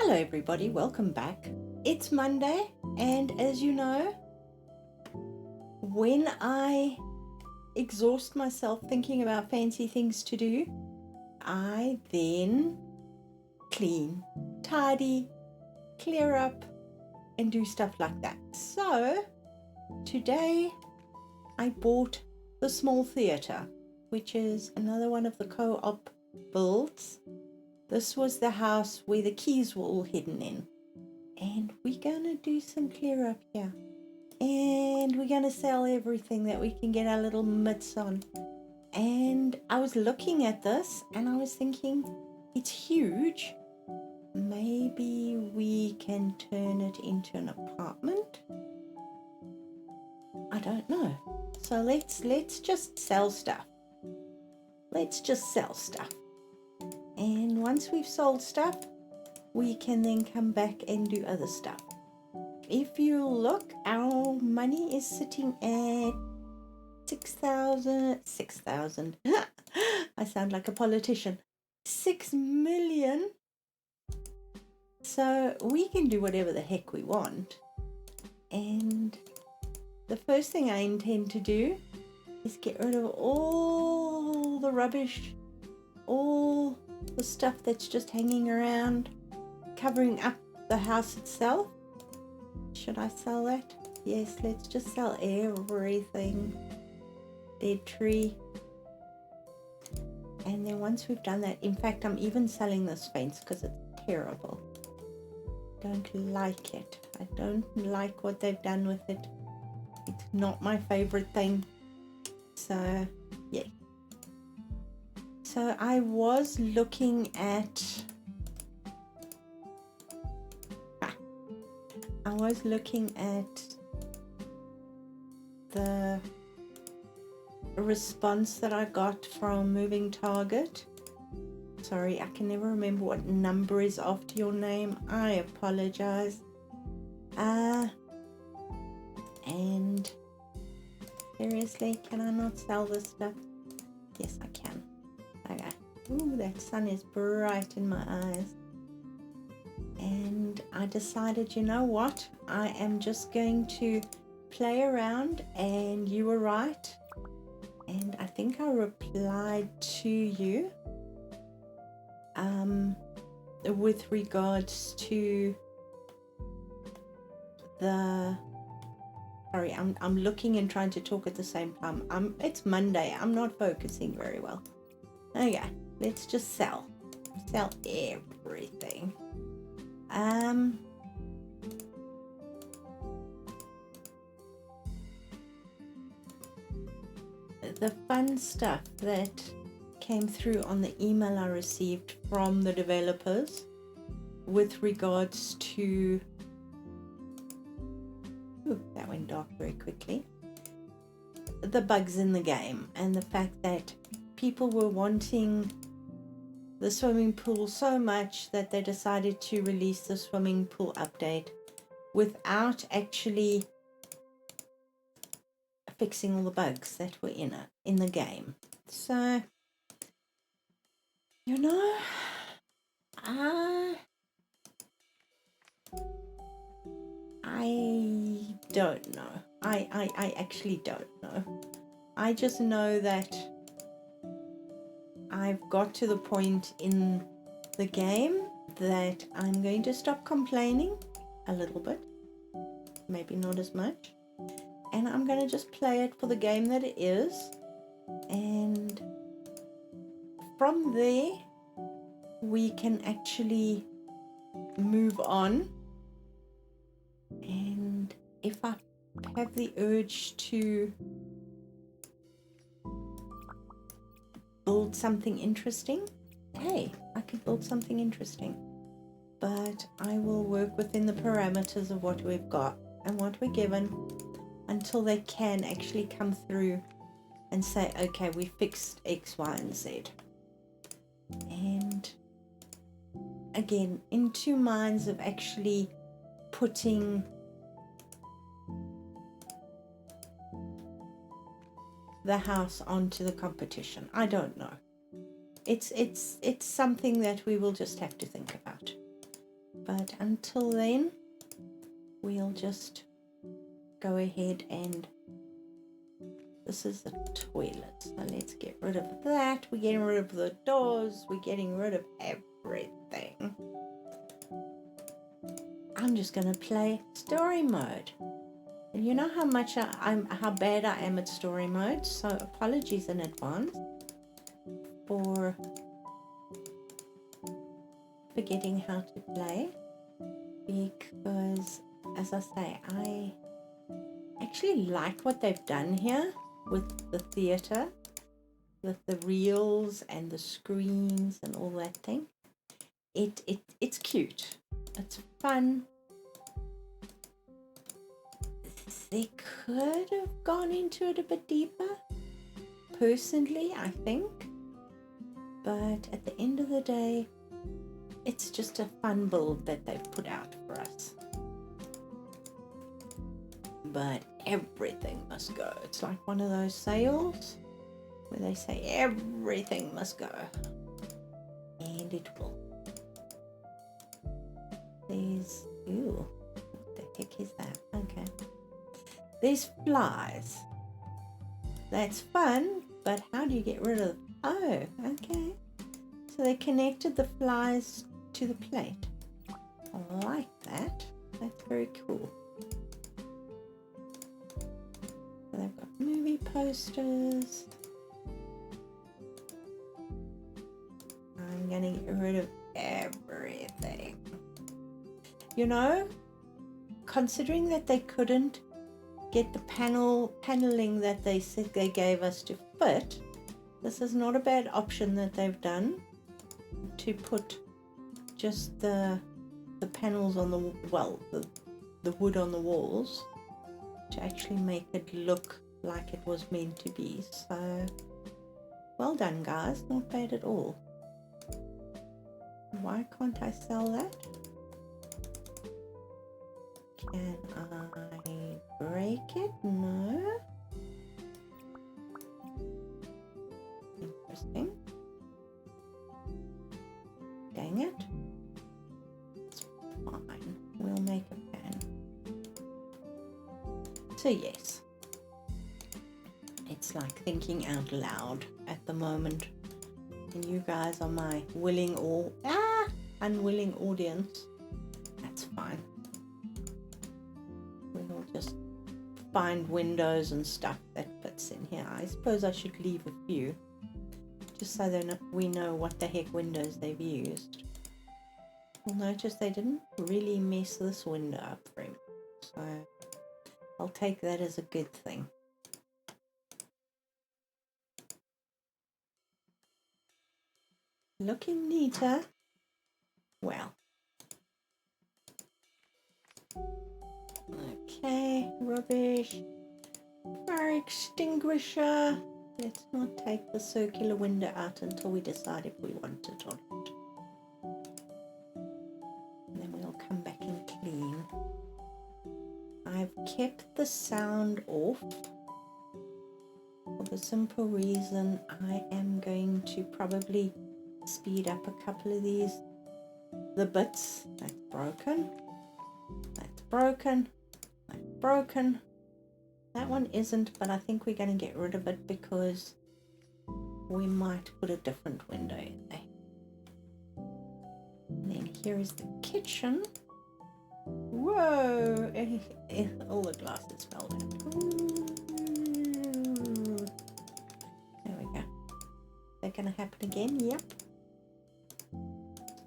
Hello everybody, welcome back. It's Monday, and as you know, when I exhaust myself thinking about fancy things to do, I then clean, tidy, clear up, and do stuff like that. So today I bought the small theatre, which is another one of the co-op builds. This was the house where the keys were all hidden in. And we're going to do some clear up here. And we're going to sell everything that we can get our little mitts on. And I was looking at this and I was thinking, it's huge. Maybe we can turn it into an apartment? I don't know. So let's just sell stuff. Let's just sell stuff. And once we've sold stuff, we can then come back and do other stuff. If you look, our money is sitting at 6,000. I sound like a politician. 6 million. So we can do whatever the heck we want. And the first thing I intend to do is get rid of all the rubbish, all the stuff that's just hanging around, covering up the house itself. Should I sell that? Yes, let's just sell everything. Dead tree. And then once we've done that, in fact, I'm even selling this fence because it's terrible. Don't like it. I don't like what they've done with it. It's not my favorite thing. So, yeah. So I was looking at the response that I got from Moving Target. Sorry, I can never remember what number is after your name. I apologize. And seriously, can I not sell this stuff? Yes, I can. Okay. Ooh, that sun is bright in my eyes. And I decided, you know what? I am just going to play around, and you were right. And I think I replied to you with regards to the... Sorry, I'm looking and trying to talk at the same time. It's Monday. I'm not focusing very well. Okay, let's just sell everything. The fun stuff that came through on the email I received from the developers with regards to... Ooh, that went dark very quickly. The bugs in the game and the fact that people were wanting the swimming pool so much that they decided to release the swimming pool update without actually fixing all the bugs that were in the game. So, you know, I don't know. I actually don't know. I just know that I've got to the point in the game that I'm going to stop complaining a little bit, maybe not as much, and I'm going to just play it for the game that it is, and from there we can actually move on. And if I have the urge to build something interesting, hey, I could build something interesting. But I will work within the parameters of what we've got and what we're given until they can actually come through and say, okay, we fixed X, Y, and Z. And again, in two minds of actually putting the house onto the competition. I don't know. It's something that we will just have to think about. But until then, we'll just go ahead and this is the toilet. So let's get rid of that. We're getting rid of the doors. We're getting rid of everything. I'm just going to play story mode. And you know how much how bad I am at story mode. So apologies in advance for forgetting how to play. Because, as I say, I actually like what they've done here with the theater, with the reels and the screens and all that thing. It's cute. It's fun. They could have gone into it a bit deeper, personally, I think. But at the end of the day, it's just a fun build that they've put out for us. But everything must go. It's like one of those sales where they say everything must go. And it will. There's, ooh, what the heck is that? Okay. There's flies. That's fun, but how do you get rid of, oh, okay. So they connected the flies to the plate. I like that. That's very cool. So they've got movie posters. I'm gonna get rid of everything. You know, considering that they couldn't get the paneling that they said they gave us to fit, this is not a bad option that they've done to put just the panels on the, well, the wood on the walls to actually make it look like it was meant to be. So well done, guys, not bad at all. Why can't I sell that? Can I break it? No. Interesting. Dang it. It's fine. We'll make a pan. So yes, it's like thinking out loud at the moment. And you guys are my willing or unwilling audience. That's fine. We'll just find windows and stuff that fits in here. I suppose I should leave a few, just so that we know what the heck windows they've used. You'll notice they didn't really mess this window up very much, so I'll take that as a good thing. Looking neater. Well. Okay, rubbish. Fire extinguisher. Let's not take the circular window out until we decide if we want it or not. And then we'll come back and clean. I've kept the sound off for the simple reason I am going to probably speed up a couple of these. The bits. That's broken. That's broken. That's broken. That one isn't, but I think we're going to get rid of it because we might put a different window in there. And then here is the kitchen. Whoa! All the glasses fell down. Ooh. There we go. Is that going to happen again? Yep.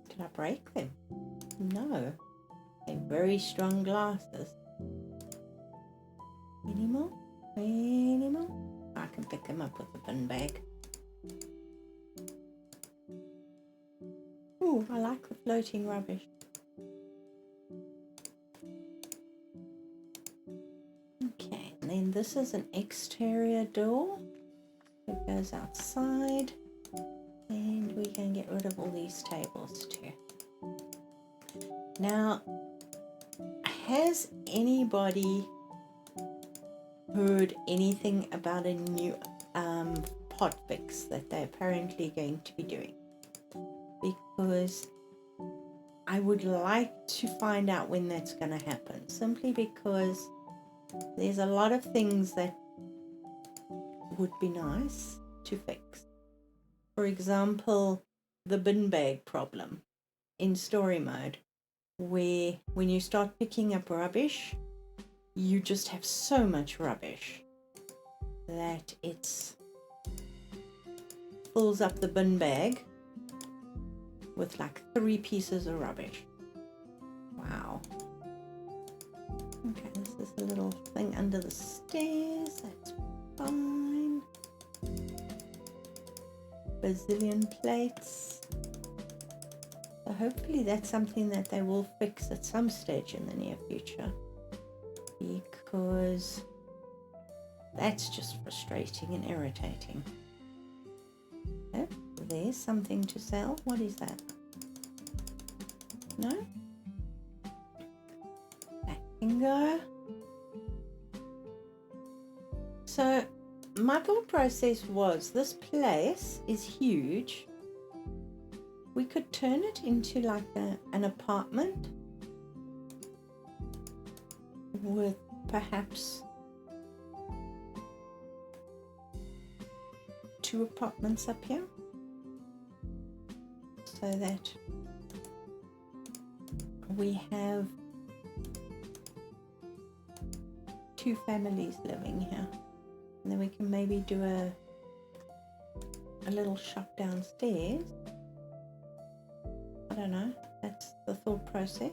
Did I break them? No. They're very strong glasses. Any more? Any more? I can pick them up with a bin bag. Ooh, I like the floating rubbish. Okay, and then this is an exterior door. It goes outside. And we can get rid of all these tables too. Now, has anybody heard anything about a new pot fix that they're apparently going to be doing? Because I would like to find out when that's going to happen, simply because there's a lot of things that would be nice to fix. For example, the bin bag problem in story mode, where when you start picking up rubbish, you just have so much rubbish that it fills up the bin bag with like 3 pieces of rubbish. Wow. Okay, this is a little thing under the stairs. That's fine. Bazillion plates. So hopefully that's something that they will fix at some stage in the near future, because that's just frustrating and irritating. Oh, there's something to sell. What is that? No? That can go. So my thought process was, this place is huge. We could turn it into like an apartment with perhaps 2 apartments up here, so that we have 2 families living here, and then we can maybe do a little shop downstairs. I don't know, that's the thought process.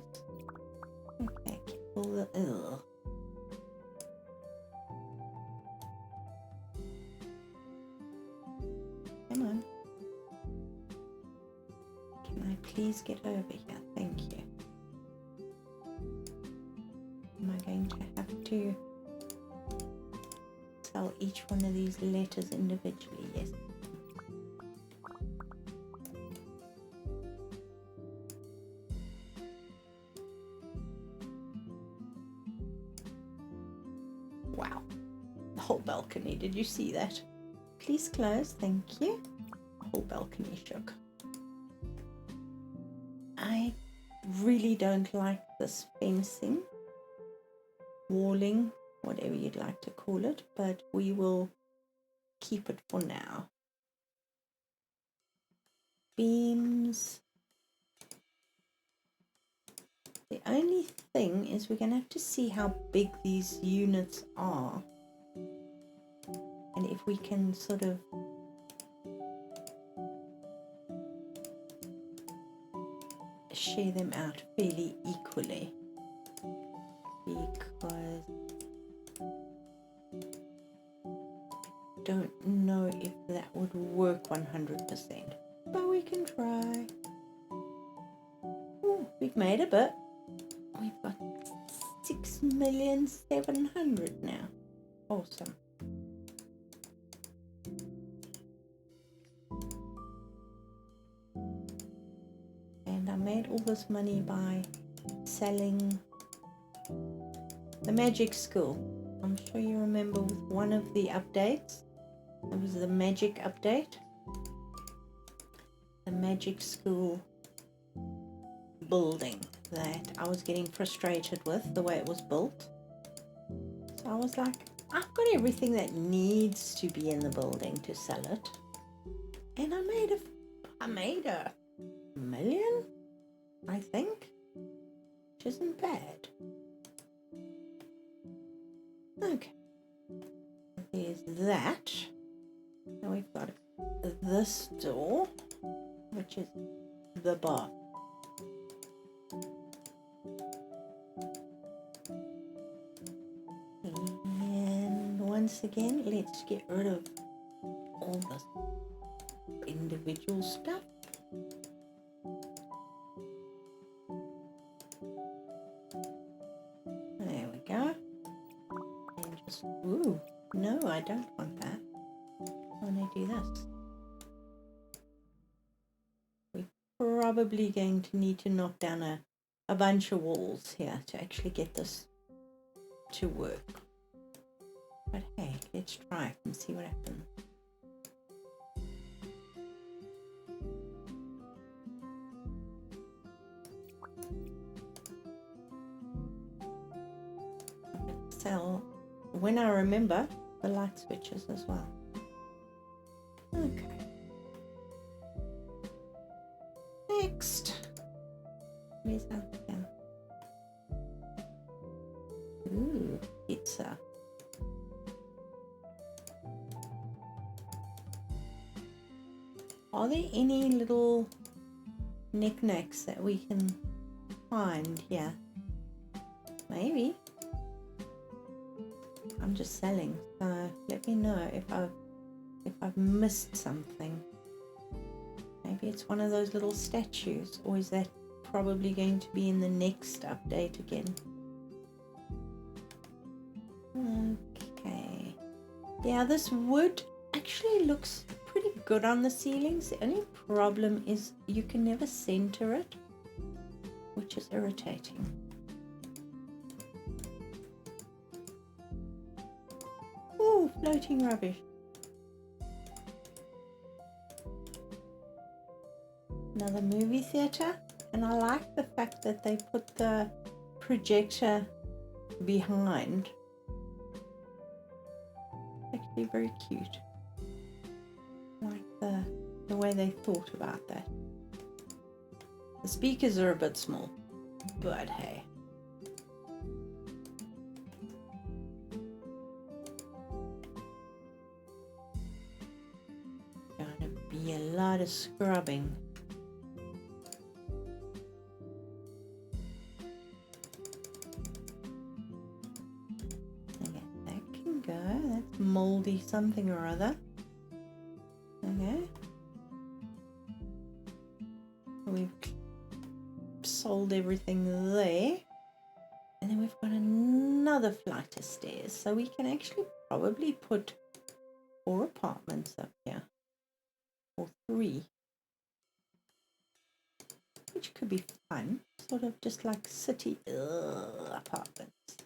Okay, keep all the come on, can I please get over here? Thank you. Am I going to have to sell each one of these letters individually? Yes. Wow, the whole balcony, did you see that? Please close, thank you. The whole balcony shook. I really don't like this fencing, walling, whatever you'd like to call it, but we will keep it for now. Beams. The only thing is we're going to have to see how big these units are, and if we can sort of share them out fairly equally, because I don't know if that would work 100%, but we can try. Ooh, we've made a bit. We've got 6,700,000 now. Awesome. And I made all this money by selling the magic school. I'm sure you remember with one of the updates, it was the magic update, the magic school building that I was getting frustrated with the way it was built. So I was like, I've got everything that needs to be in the building to sell it, and I made a million, I think, which isn't bad. Okay, there's that. Now we've got this door, which is the bar. And once again, let's get rid of all this individual stuff. There we go. And just, ooh, no, I don't want that. I want to do this. We're probably going to need to knock down a bunch of walls here to actually get this to work. But hey, let's try it and see what happens. So when I remember, the light switches as well. Okay. Next. Where's that? Yeah. Ooh, pizza. Are there any little knickknacks that we can find here? Maybe. I'm just selling, so let me know if I've missed something. Maybe it's one of those little statues, or is that probably going to be in the next update again? Okay. Yeah, this wood actually looks pretty good on the ceilings. The only problem is you can never center it, which is irritating. Ooh, floating rubbish. Another movie theater, and I like the fact that they put the projector behind. Actually very cute. I like the way they thought about that. The speakers are a bit small, but hey. Gonna be a lot of scrubbing. Okay, that can go. That's moldy something or other. Okay. We've sold everything there. And then we've got another flight of stairs. So we can actually probably put 4 apartments up here. Or 3. Which could be fun. Sort of just like city apartments.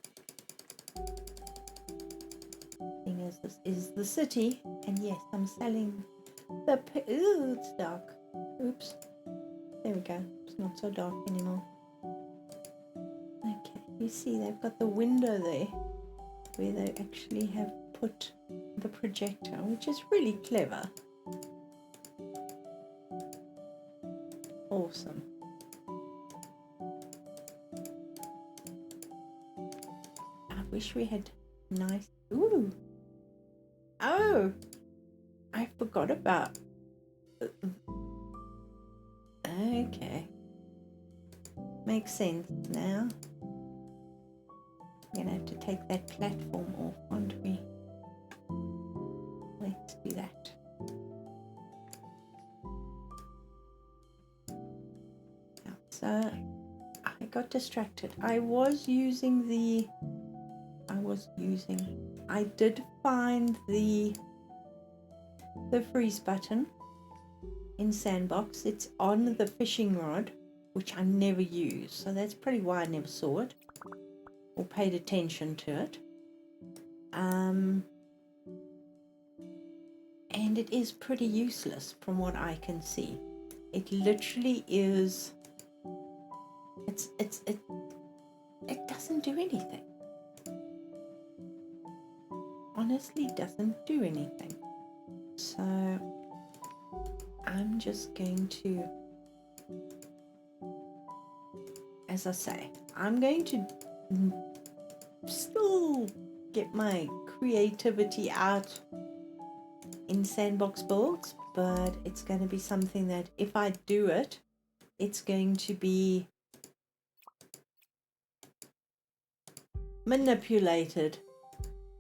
Thing is, this is the city. And yes, I'm selling the... Ooh, it's dark. Oops. There we go. It's not so dark anymore. Okay, you see they've got the window there where they actually have put the projector, which is really clever. Awesome. I wish we had nice... Ooh! Oh! I forgot about... Okay. Makes sense now. We're going to have to take that platform off, aren't we? Let's do that. Yeah, so I got distracted. I did find the freeze button in Sandbox. It's on the fishing rod, which I never use, so that's probably why I never saw it or paid attention to it. And it is pretty useless from what I can see. It literally is. It doesn't do anything. Honestly, doesn't do anything. So I'm just going to, as I say, I'm going to still get my creativity out in Sandbox builds, but it's going to be something that if I do it, it's going to be manipulated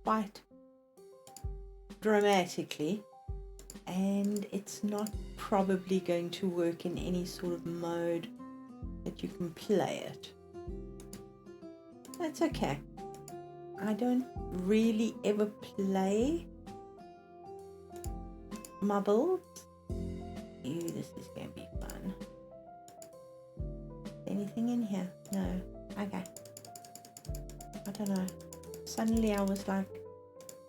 quite dramatically, and it's not probably going to work in any sort of mode that you can play it. That's okay. I don't really ever play my builds. Ew, this is going to be fun. Anything in here? No. Okay. I don't know. Suddenly I was like,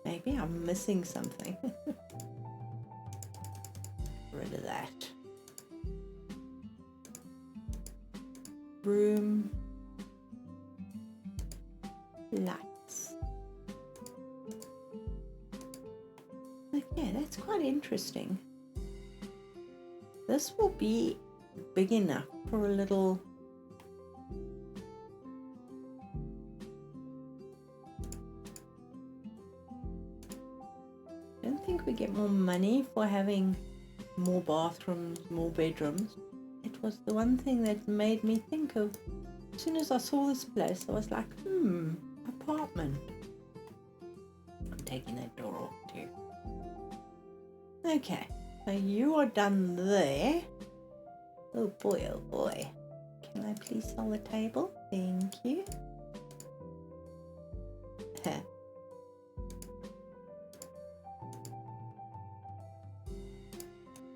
maybe I'm missing something. Rid of that. Room. Lights. quite interesting. This will be big enough for a little I don't think we get more money for having more bathrooms, more bedrooms. It was the one thing that made me think of, as soon as I saw this place, I was like, apartment. I'm taking that door off too. Okay, so you are done there. Oh boy. Can I please sell the table? Thank you.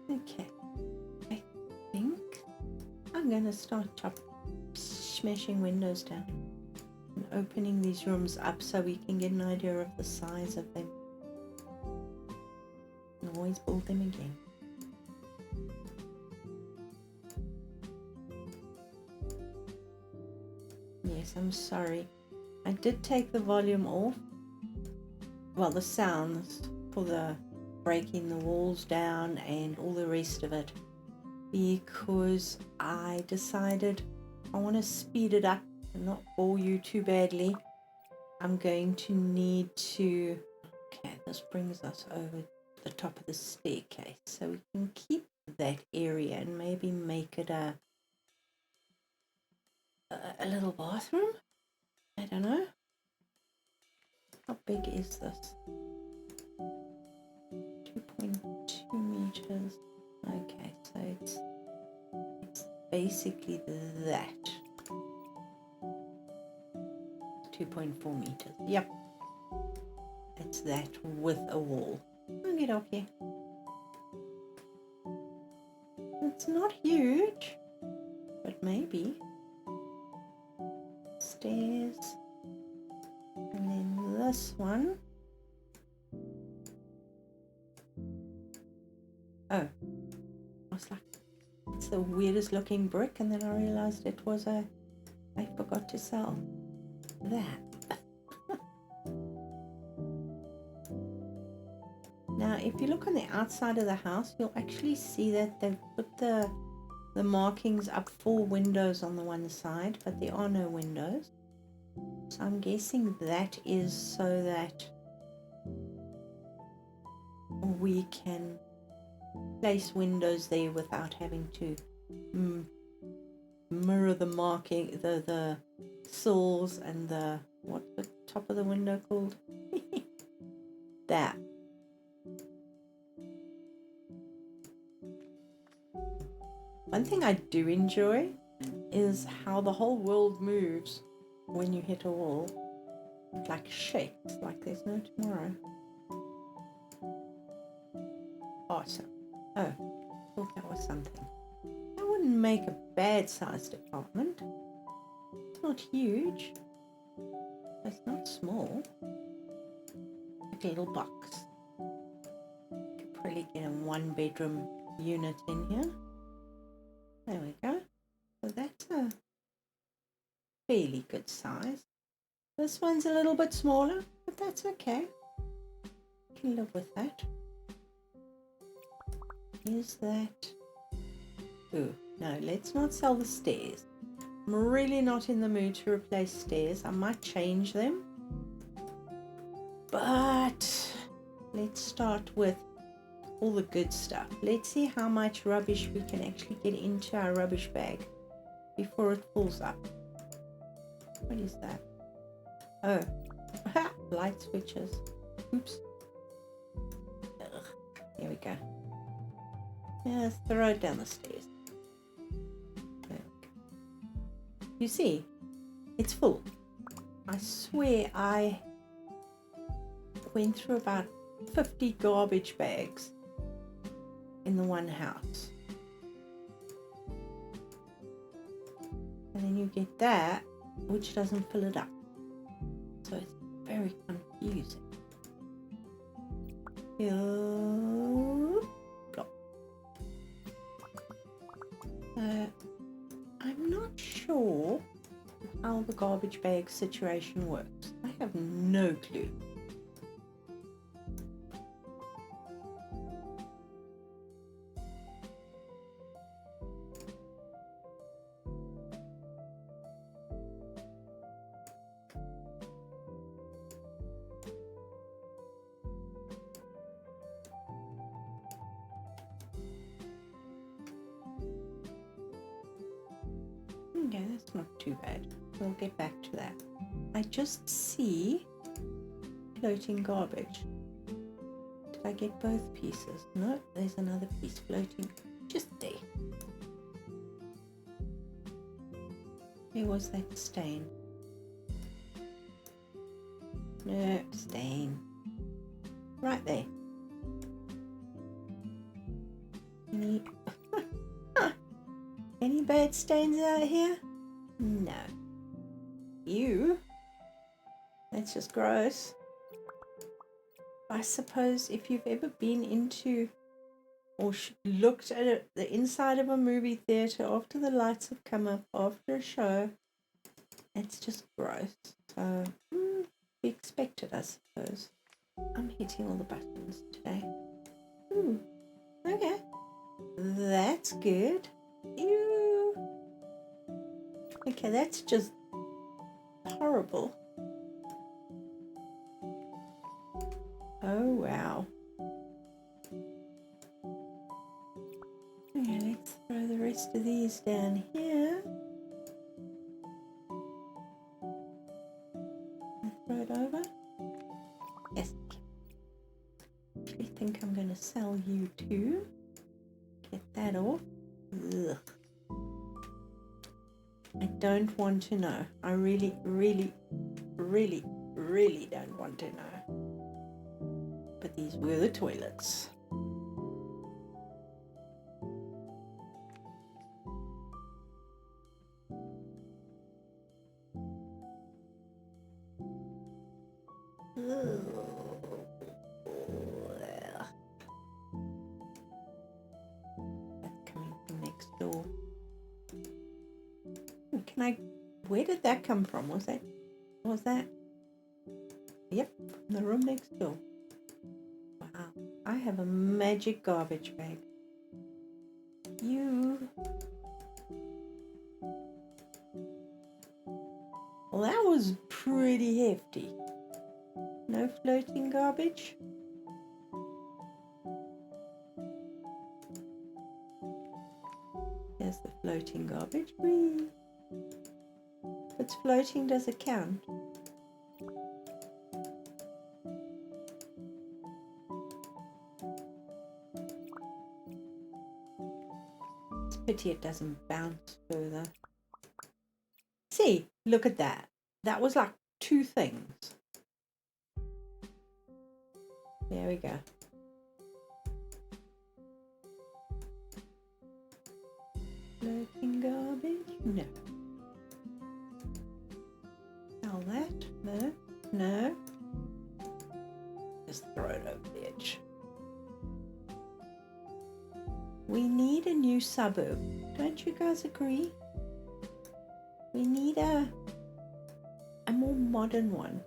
Okay, I think I'm going to start smashing windows down and opening these rooms up so we can get an idea of the size of them. And always build them again. Yes, I'm sorry. I did take the volume off. Well, the sounds for the breaking the walls down and all the rest of it, because I decided I want to speed it up and not bore you too badly. I'm going to need to, okay, this brings us over the top of the staircase, so we can keep that area and maybe make it a little bathroom. I don't know. How big is this? 2.2 meters. Okay, so it's basically that. 2.4 meters. Yep. It's that with a wall. Okay. It's not huge, but maybe. Stairs. And then this one. Oh, I was like, it's the weirdest looking brick, and then I realized it was I forgot to sell that. Now, if you look on the outside of the house, you'll actually see that they've put the markings up for windows on the one side, but there are no windows. So I'm guessing that is so that we can place windows there without having to mirror the marking, the sills and the, what's the top of the window called? That. One thing I do enjoy is how the whole world moves when you hit a wall. It like shakes, like there's no tomorrow. Awesome. Oh, I thought that was something. That wouldn't make a bad sized apartment. It's not huge. It's not small. Like a little box. Could probably get a 1-bedroom unit in here. There we go. So that's a fairly good size. This one's a little bit smaller, but that's okay. Can live with that. Is that... Ooh, no, let's not sell the stairs. I'm really not in the mood to replace stairs. I might change them. But let's start with all the good stuff. Let's see how much rubbish we can actually get into our rubbish bag before it falls up. What is that? Oh, light switches. Oops. Ugh. Here we go. Just throw it down the stairs. You see, it's full. I swear I went through about 50 garbage bags in the one house. And then you get that, which doesn't fill it up. So it's very confusing. I'm not sure how the garbage bag situation works. I have no clue. That's not too bad. We'll get back to that. I just see floating garbage. Did I get both pieces? No, there's another piece floating just there. Where was that stain? No, stain. Right there. Any bad stains out here? No. You? That's just gross. I suppose if you've ever been into or looked at the inside of a movie theater after the lights have come up after a show, it's just gross. So, be expected, I suppose. I'm hitting all the buttons today. Okay. That's good. Ew. Okay, that's just horrible. Oh, wow. Okay, let's throw the rest of these down here. Throw it over. Yes. I think I'm going to sell you too. Get that off. Ugh. I don't want to know. I really, really, really, really don't want to know. But these were the toilets. Where did that come from? Was that? Yep, from the room next door. Wow, I have a magic garbage bag. Well, that was pretty hefty. No floating garbage? Here's the floating garbage. Whee! If it's floating, does it count? It's a pity it doesn't bounce further. See, look at that. That was like 2 things. There we go. Floating garbage? No. Sell that? No. No. Just throw it over the edge. We need a new suburb. Don't you guys agree? We need a more modern one.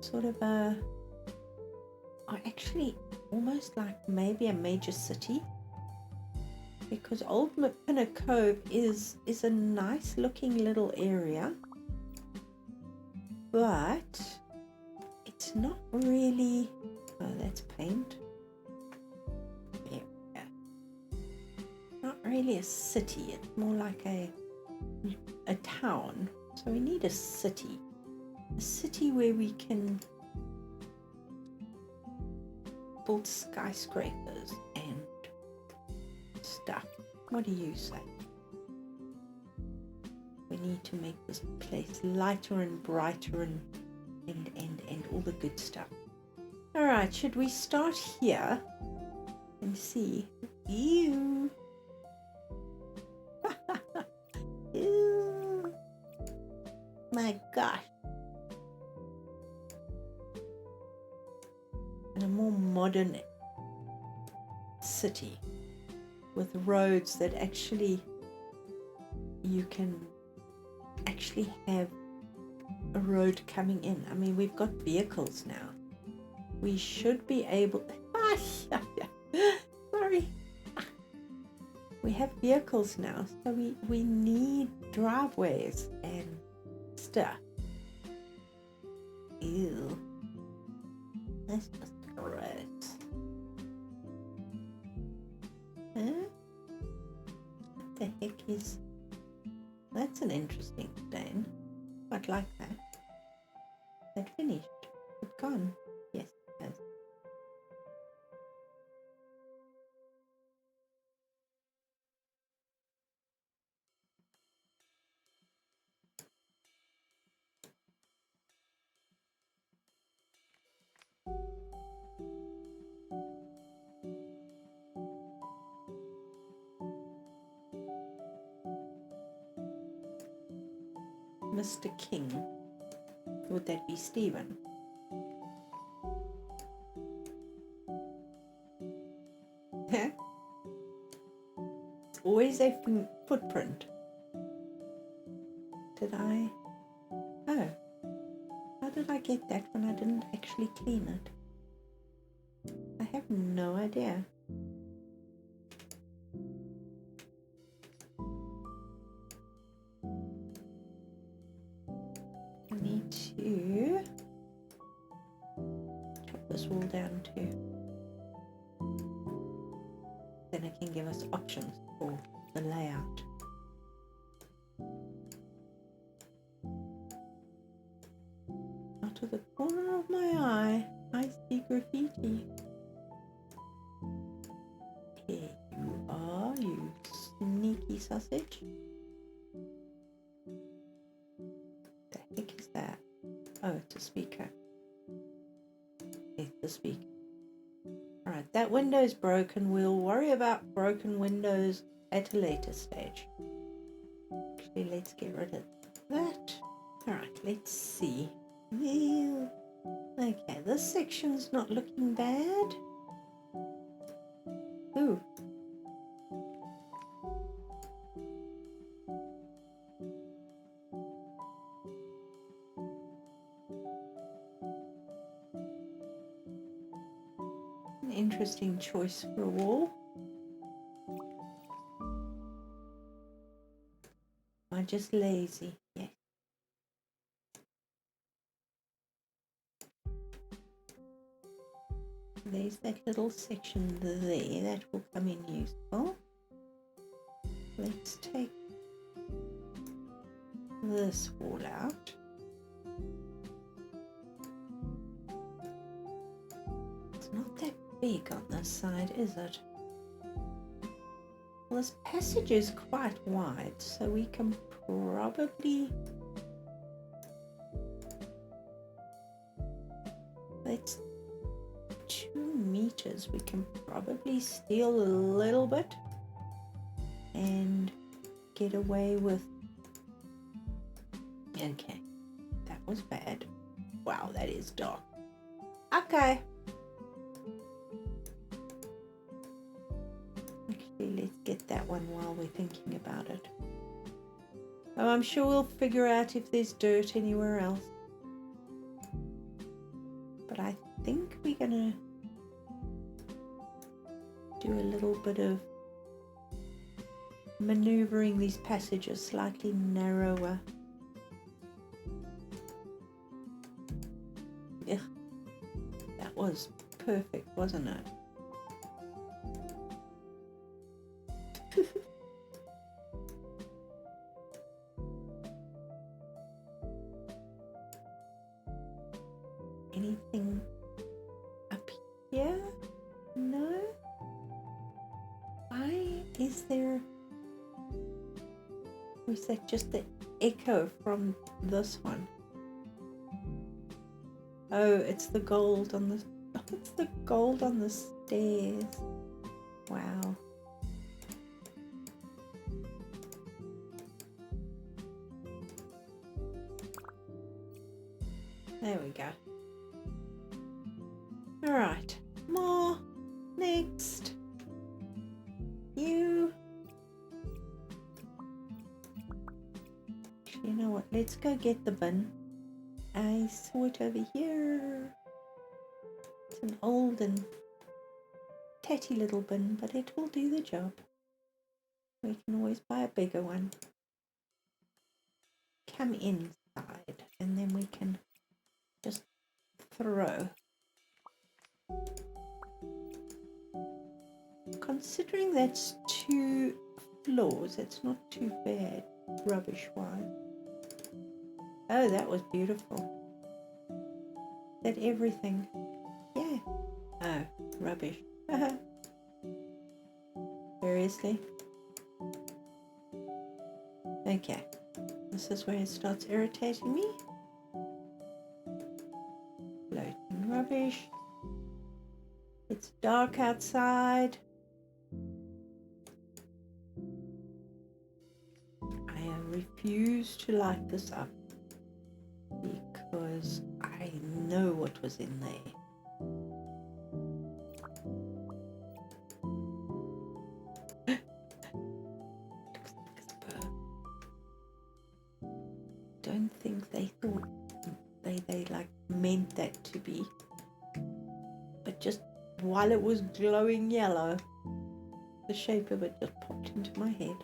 Sort of actually almost like maybe a major city. Because Old Pinner Cove is a nice looking little area. But it's not really, oh, that's paint. There we go. Not really a city, it's more like a town. So we need a city where we can build skyscrapers and stuff. What do you say? We need to make this place lighter and brighter and all the good stuff. All right, should we start here and see? Ew. Ew. My gosh. And a more modern city with roads that actually you can actually have a road coming in. I mean, we've got vehicles now. We should be able sorry. We have vehicles now, so we need driveways and stuff. Ew. That's just gross. Huh? What the heck is that's an interesting stain. Quite like that. That finished. It's gone. Yes, it has. Mr. King. Would that be Stephen? It's always a footprint. Did I? Oh. How did I get that when I didn't actually clean it? I have no idea. I need to chop this wall down too. Then it can give us options for the layout. Out of the corner of my eye, I see graffiti. Here you are, you sneaky sausage. The heck is that? Oh, it's a speaker. It's the speaker. Alright, that window is broken. We'll worry about broken windows at a later stage. Actually, let's get rid of that. Alright, let's see. Okay, this section's not looking bad. Ooh. An interesting choice for a wall. I'm just lazy. Yeah. There's that little section there that will come in useful. Let's take this wall out. It's not that big on this side, is it? Well, this passage is quite wide, so we can probably... That's 2 meters. We can probably steal a little bit and get away with... Okay, that was bad. Wow, that is dark. Okay. Actually, let's get that one while we're thinking about it. Oh, I'm sure we'll figure out if there's dirt anywhere else. But I think we're gonna do a little bit of maneuvering these passages slightly narrower. Ugh, that was perfect, wasn't it? Anything up here? No? Why is there... Or is that just the echo from this one? Oh, it's the gold on the... Oh, it's the gold on the stairs. Wow. There we go. Alright, more. Next. You. You know what? Let's go get the bin. I saw it over here. It's an old and tatty little bin, but it will do the job. We can always buy a bigger one. Come inside, and then we can just throw. Considering that's 2 floors, it's not too bad. rubbish wine. Oh, that was beautiful. That everything. Yeah. Oh, rubbish. Seriously? Okay. This is where it starts irritating me. Floating rubbish. It's dark outside. I refuse to light this up because I know what was in there. Looks like a sperm. Don't think they thought they like meant that to be, but just while it was glowing yellow, the shape of it just popped into my head.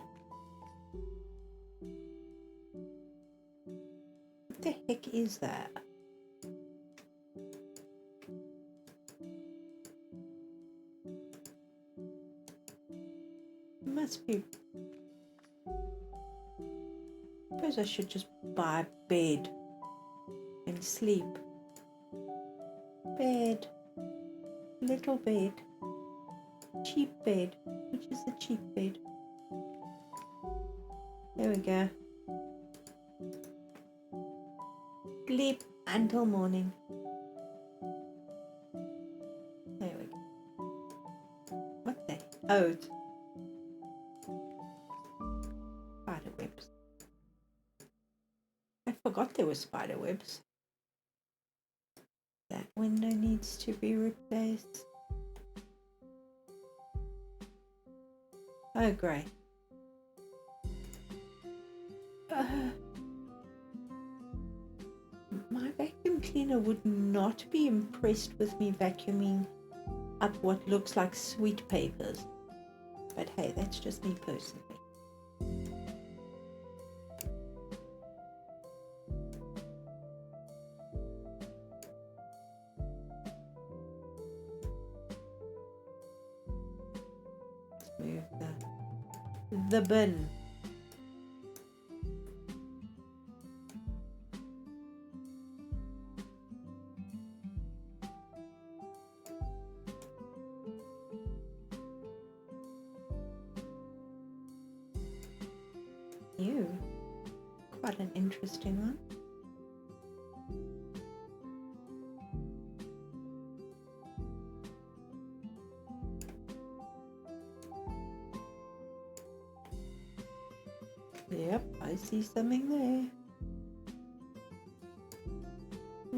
What the heck is that? It must be. I suppose I should just buy a bed and sleep. Bed. Little bed. Cheap bed. Which is the cheap bed? There we go. Sleep until morning. There we go. What the? Oh, it's spider webs. I forgot there were spider webs. That window needs to be replaced. Oh, great. My vacuum cleaner would not be impressed with me vacuuming up what looks like sweet papers. But hey, that's just me personally. Let's move the bin. Ew, quite an interesting one. Yep, I see something there.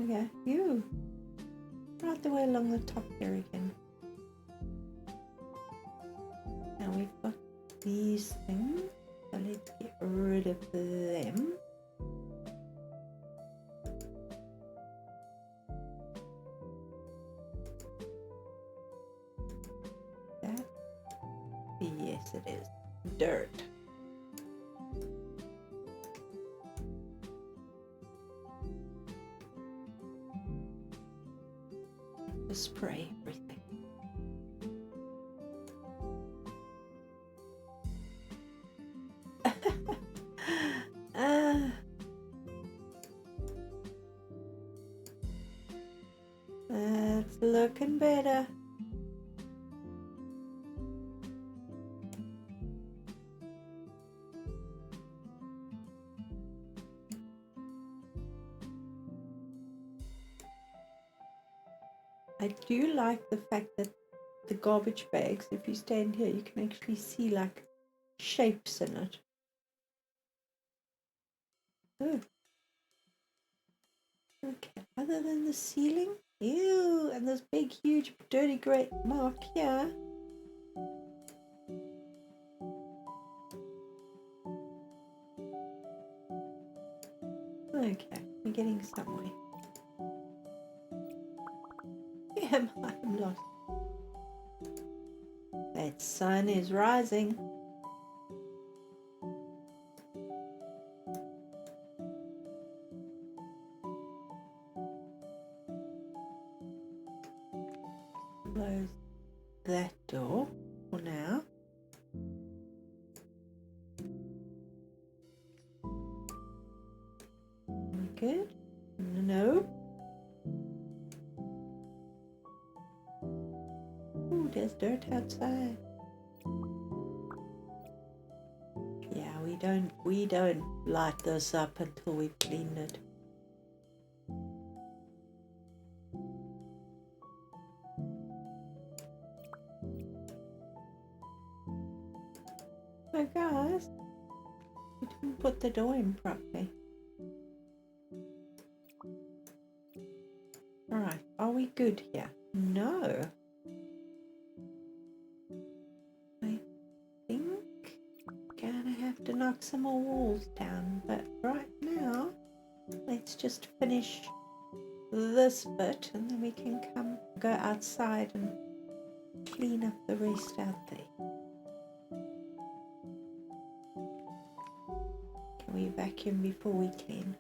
Okay, ew. Right the way along the top there again. Now we've got these things. So let's get rid of them. That? Yes, it is. Dirt. Just spray everything. That's looking better. I do like the fact that the garbage bags, if you stand here, you can actually see like shapes in it. Oh. Okay, other than the ceiling, ew, and this big, huge, dirty, great mark here. Okay, we're getting somewhere. Yeah, I'm lost. That sun is rising. Close that door for now. Good. No. Ooh, there's dirt outside. Yeah, we don't light this up until we've cleaned it. So guys, we didn't put the door in properly. Alright, are we good here? No. I think gonna have to knock some more walls down, but right now let's just finish this bit and then we can go outside and clean up the rest out there. Can we vacuum before we clean?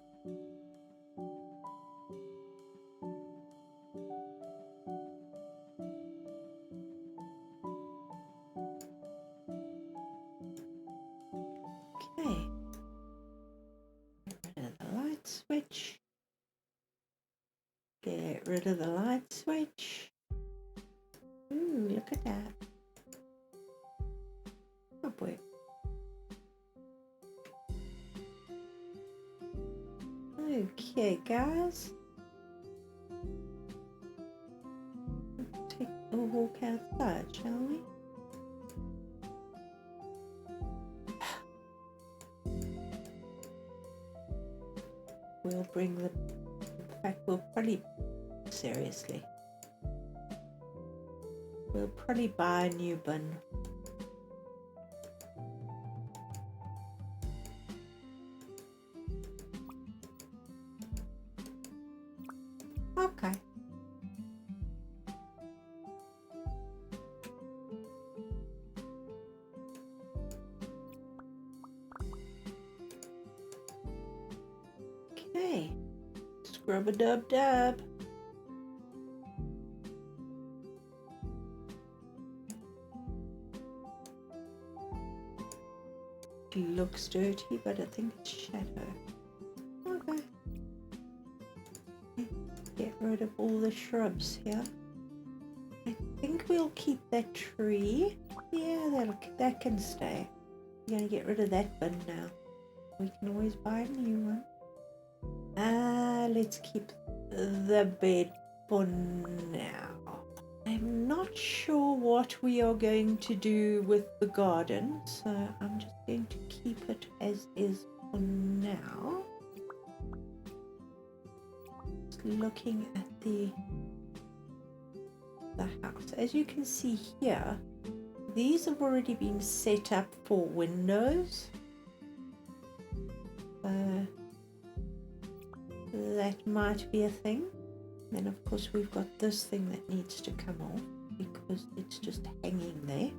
Okay. Get rid of the light switch. Get rid of the light switch. Ooh, look at that. Oh boy. Okay, guys. Take a walk outside, shall we? We'll bring the... In fact, we'll probably... Seriously. We'll probably buy a new bin. Okay. Okay. Scrub-a-dub-dub. Looks dirty, but I think it's shadow. Okay. Get rid of all the shrubs here. I think we'll keep that tree. Yeah, that can stay. We're gonna get rid of that bin now. We can always buy a new one. Let's keep the bed for now. I'm not sure what we are going to do with the garden, so I'm just going to keep it as is for now. Just looking at the house. As you can see here, these have already been set up for windows. That might be a thing. Then of course we've got this thing that needs to come off because it's just hanging there.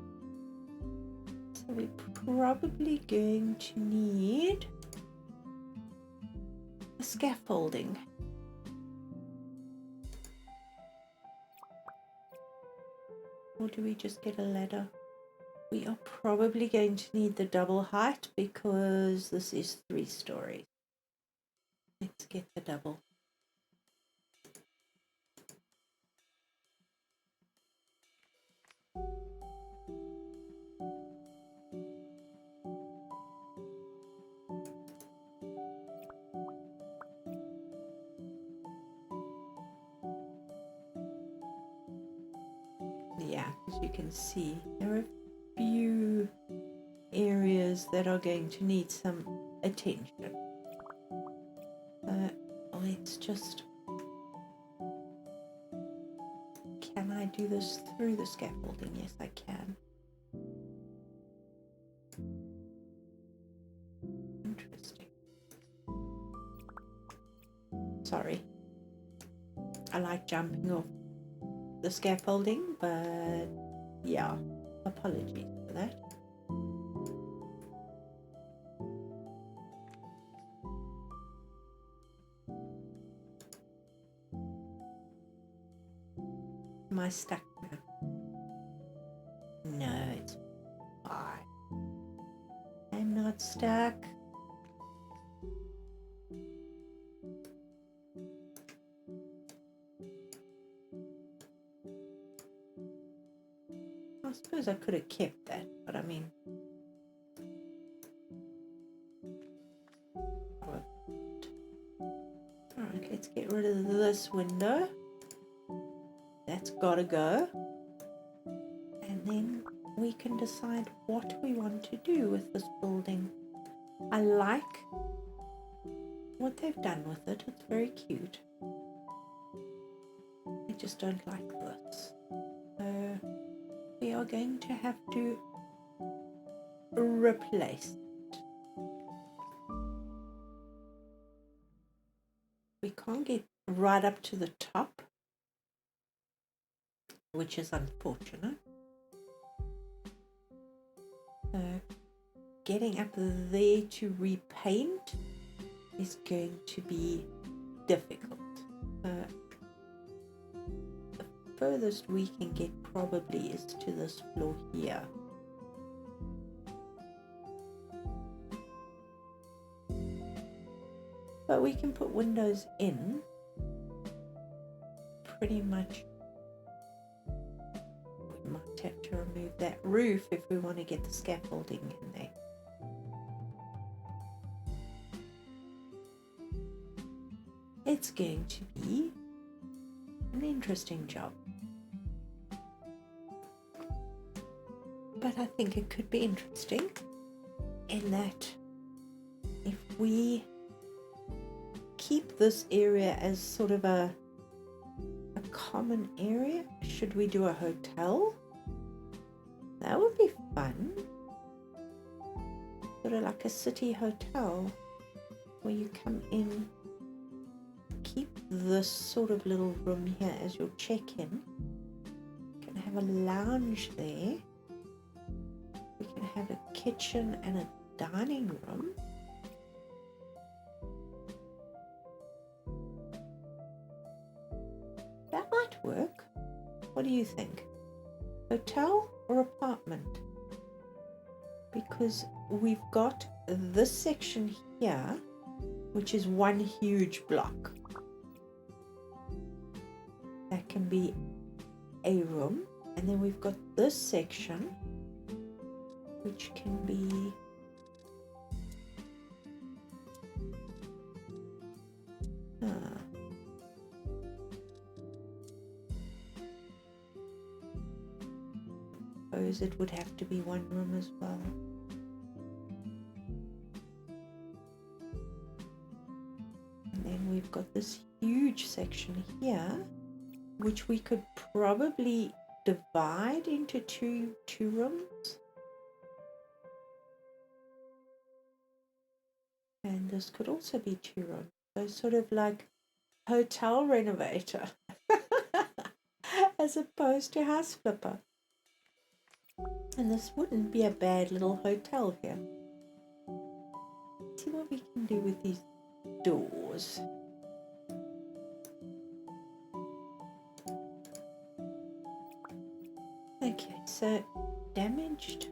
So we're probably going to need a scaffolding. Or do we just get a ladder? We are probably going to need the double height because this is 3 stories. Let's get the double. Yeah, as you can see, there are a few areas that are going to need some attention. Let's just... Can I do this through the scaffolding? Yes, I can. Interesting. Sorry. I like jumping off the scaffolding, but yeah, apologies for that. Am I stuck now? No, it's fine. I'm not stuck. suppose I could have kept that, but I mean, alright, let's get rid of this window. That's gotta go. And then we can decide what we want to do with this building. I like what they've done with it. It's very cute. I just don't like this. So we are going to have to replace it. We can't get right up to the top, which is unfortunate. So getting up there to repaint is going to be difficult. The furthest we can get probably is to this floor here. But we can put windows in pretty much. We might have to remove that roof if we want to get the scaffolding in there. It's going to be an interesting job. But I think it could be interesting in that if we keep this area as sort of a common area, should we do a hotel? That would be fun. Sort of like a city hotel where you come in, keep this sort of little room here as your check-in. You can have a lounge there. We can have a kitchen and a dining room. That might work. What do you think? Hotel or apartment? Because we've got this section here, which is one huge block. That can be a room. And then we've got this section, which can be suppose it would have to be one room as well. And then we've got this huge section here, which we could probably divide into two rooms. And this could also be 2 rooms. So sort of like hotel renovator as opposed to house flipper. And this wouldn't be a bad little hotel here. Let's see what we can do with these doors. Okay, so damaged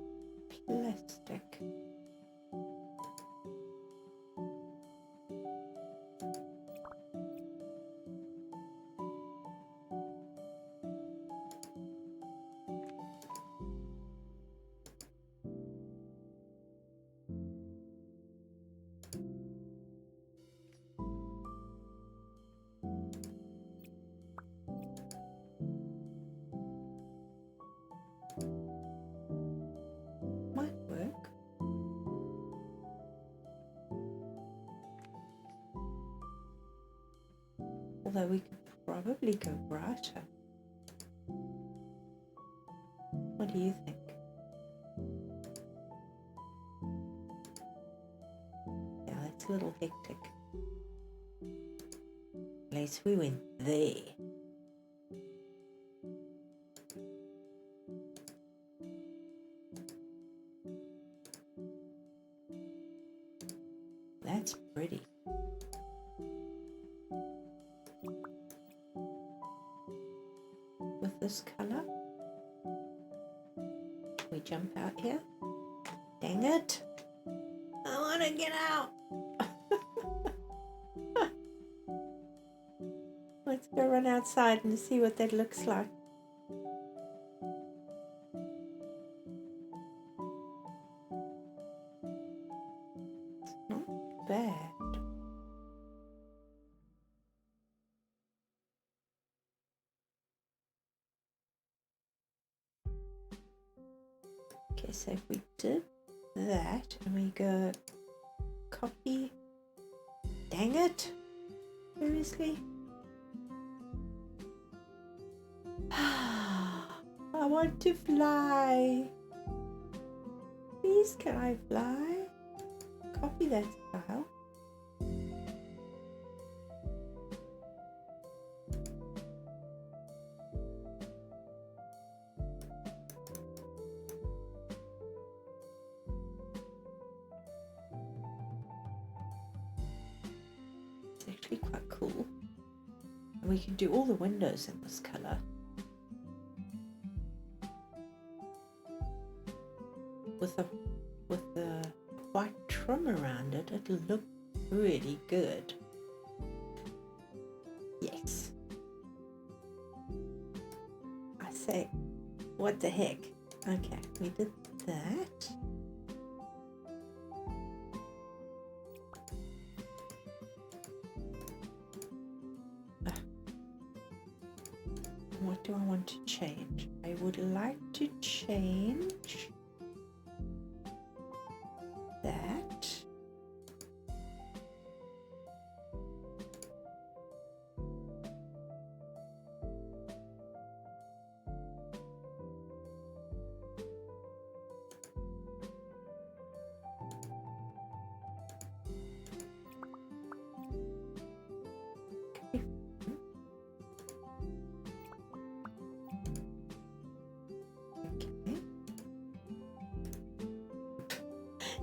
plastic. Might work. Although we could probably go brighter. What do you think? Yeah, that's a little hectic. At least we went there. That's pretty. With this color, we jump out here. Dang it! I want to get out. Let's go run outside and see what that looks like. Okay, so if we did that and we go copy, dang it, seriously? I want to fly. Please, can I fly? Copy that style. It's actually quite cool. And we can do all the windows in this color. With the white trim around it, it'll look really good. Yes. I say, what the heck? Okay, we did that. What do I want to change? I would like to change that.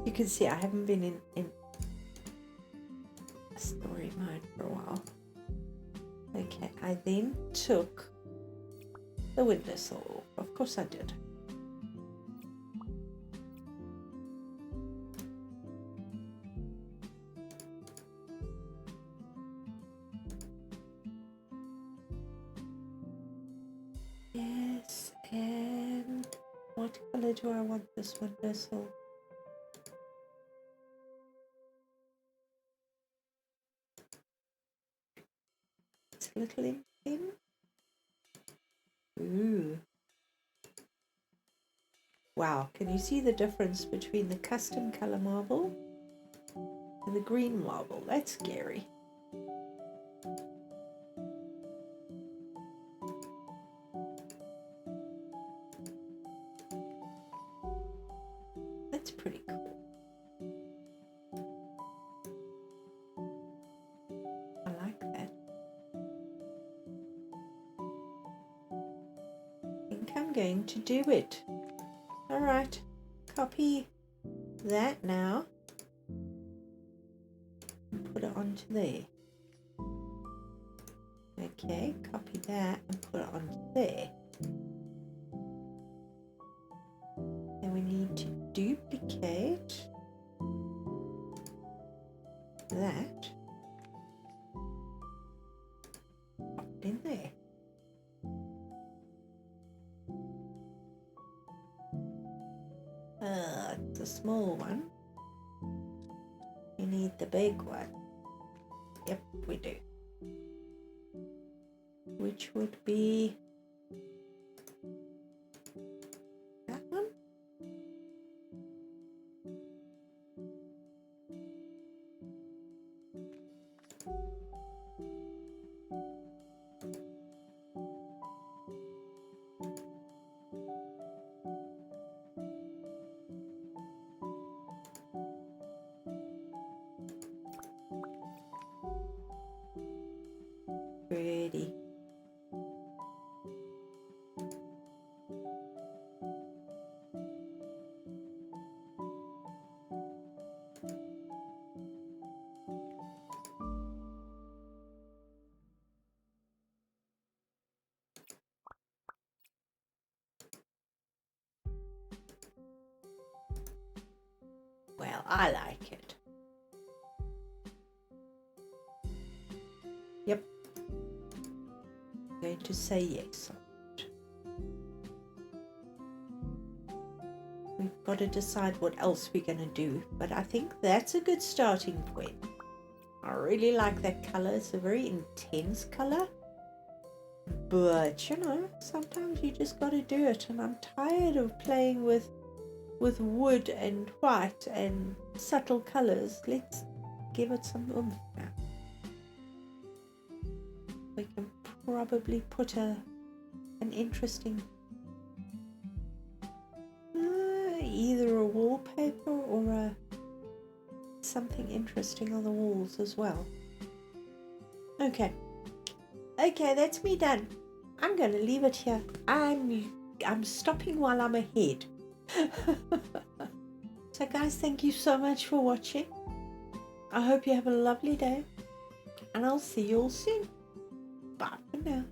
You can see I haven't been in story mode for a while. Okay, I then took the windowsill. Of course I did. Yes, and what color do I want this windowsill? A little in thin. Ooh. Wow, can you see the difference between the custom color marble and the green marble? That's scary. That's pretty cool. I like that. I think I'm going to do it. All right, copy that now and put it onto there. Okay, copy that and put it onto there. Then we need to duplicate that, pop it in there. It's a small one. You need the big one. Yep, we do. Which would be that one. Pretty. Well, I like it. Yep. I'm going to say yes. We've got to decide what else we're going to do, but I think that's a good starting point. I really like that color. It's a very intense color, but you know, sometimes you just got to do it, and I'm tired of playing with with wood and white and subtle colors. Let's give it some oomph now. We can probably put an interesting either a wallpaper or something interesting on the walls as well. Okay, that's me done. I'm going to leave it here. I'm stopping while I'm ahead. So guys, thank you so much for watching. I hope you have a lovely day, and I'll see you all soon. Bye for now.